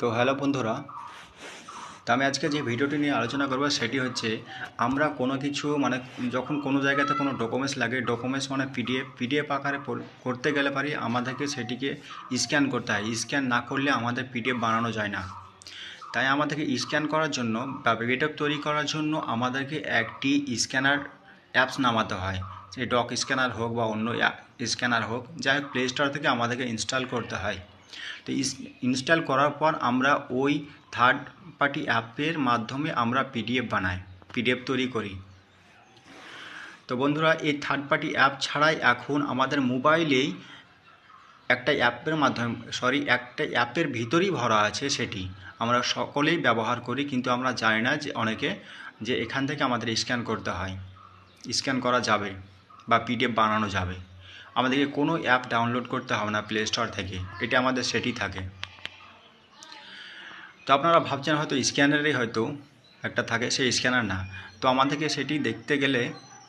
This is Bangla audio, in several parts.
তো হ্যালো বন্ধুরা, তো আমি আজকে যে ভিডিওটি নিয়ে আলোচনা করব সেটি হচ্ছে আমরা কোনো কিছু যখন কোনো জায়গাতে কোনো ডকুমেন্টস লাগে, ডকুমেন্টস মানে পিডিএফ আকারে করতে গেলে পারি আমাদেরকে সেটিকে স্ক্যান করতে হয়। স্ক্যান না করলে আমাদের পিডিএফ বানানো যায় না। তাই আমাদেরকে স্ক্যান করার জন্য বা পিডিএফ তৈরি করার জন্য আমাদেরকে একটি স্ক্যানার অ্যাপস নামাতে হয়। সেই ডক স্ক্যানার হোক বা অন্য স্ক্যানার হোক, যাই হোক প্লে স্টোর থেকে আমাদেরকে ইনস্টল করতে হয়। তো ইনস্টল করার পর আমরা ওই থার্ড পার্টি অ্যাপের মাধ্যমে আমরা পিডিএফ বানাই, পিডিএফ তৈরি করি। তো বন্ধুরা, এই থার্ড পার্টি অ্যাপ ছাড়াই এখন আমাদের মোবাইলেই একটা অ্যাপের ভিতরেই ভরা আছে, সেটি আমরা সকলেই ব্যবহার করি, কিন্তু আমরা জানি না যে অনেকে যে এখান থেকে আমাদের স্ক্যান করতে হয়, স্ক্যান করা যাবে বা পিডিএফ বানানো যাবে। আমাদেরকে কোনো অ্যাপ ডাউনলোড করতে হবে না প্লে স্টোর থেকে, এটা আমাদের সেটি থাকে। তো আপনারা ভাবছেন হয়তো স্ক্যানারই হয়তো একটা থাকে, সেই স্ক্যানার না। তো আমাদেরকে সেটি দেখতে গেলে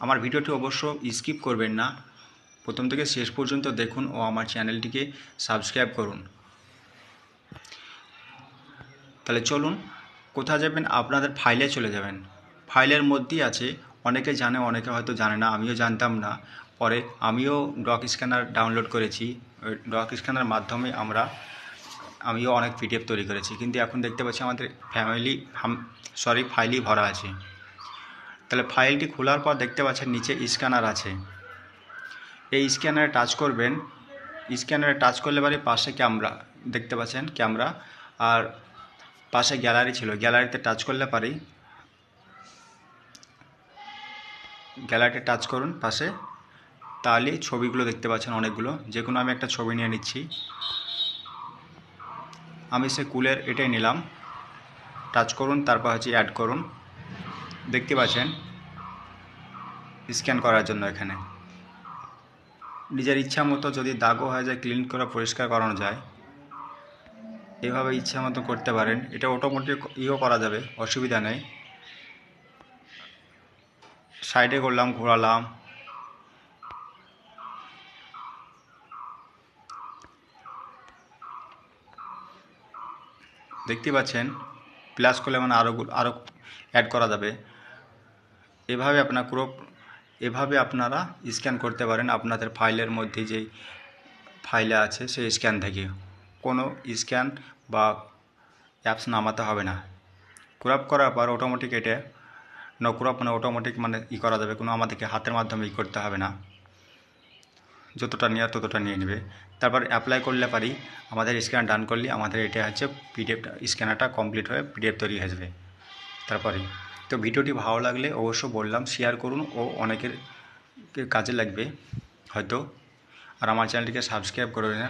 আমার ভিডিওটি অবশ্য স্কিপ করবেন না, প্রথম থেকে শেষ পর্যন্ত দেখুন ও আমার চ্যানেলটিকে সাবস্ক্রাইব করুন। তাহলে চলুন, কোথায় যাবেন? আপনাদের ফাইলে চলে যাবেন। ফাইলের মধ্যেই আছে, অনেকে জানে অনেকে হয়তো জানে না, আমিও জানতাম না। পরে আমিও ডক স্ক্যানার ডাউনলোড করেছি, ওই ডক স্ক্যানার মাধ্যমে আমিও অনেক পিডিএফ তৈরি করেছি, কিন্তু এখন দেখতে পাচ্ছি আমাদের ফাইলই ভরা আছে। তাহলে ফাইলটি খোলার পর দেখতে পাচ্ছেন নিচে স্ক্যানার আছে। এই স্ক্যানারে টাচ করবেন। স্ক্যানারে টাচ করলে পরে পাশে ক্যামেরা দেখতে পাচ্ছেন, ক্যামেরা, আর পাশে গ্যালারি ছিল, গ্যালারিতে টাচ করলে পারি, গ্যালারিতে টাচ করুন পাশে, তাহলে ছবিগুলো দেখতে পাচ্ছেন অনেকগুলো। যে কোনো আমি একটা ছবি নিয়ে নিচ্ছি, আমি সে কুলের এটাই নিলাম। টাচ করুন, তারপর হচ্ছে অ্যাড করুন। দেখতে পাচ্ছেন স্ক্যান করার জন্য এখানে নিজের ইচ্ছা মতো যদি দাগও হয়ে যায় ক্লিন করে পরিষ্কার করানো যায়, এভাবে ইচ্ছা মতো করতে পারেন। এটা অটোমেটিক করা যাবে, অসুবিধা নেই। সাইডে করলাম, ঘোরালাম, দেখতে পাচ্ছেন প্লাস করলে আরও অ্যাড করা যাবে। এভাবে আপনারা স্ক্যান করতে পারেন আপনাদের ফাইলের মধ্যে যেই ফাইলে আছে সেই স্ক্যান থেকে। কোনো স্ক্যান বা অ্যাপস নামাতে হবে না। ক্রপ করার পর অটোমেটিক এটা ক্রপ অটোমেটিক করা যাবে, কোনো আমাদেরকে হাতের মাধ্যমে করতে হবে না। যতটা নেওয়ার ততটা নিয়ে নেবে। তারপর অ্যাপ্লাই করলে পারি আমাদের স্ক্যান ডান করলে আমাদের এটা হচ্ছে পিডিএফ স্ক্যানারটা কমপ্লিট হয়ে পিডিএফ তৈরি হয়ে যাবে। তারপরে তো ভিডিওটি ভালো লাগলে অবশ্য বললাম শেয়ার করুন, ও অনেকের কাজে লাগবে হয়তো। আর আমার চ্যানেলটিকে সাবস্ক্রাইব করে না।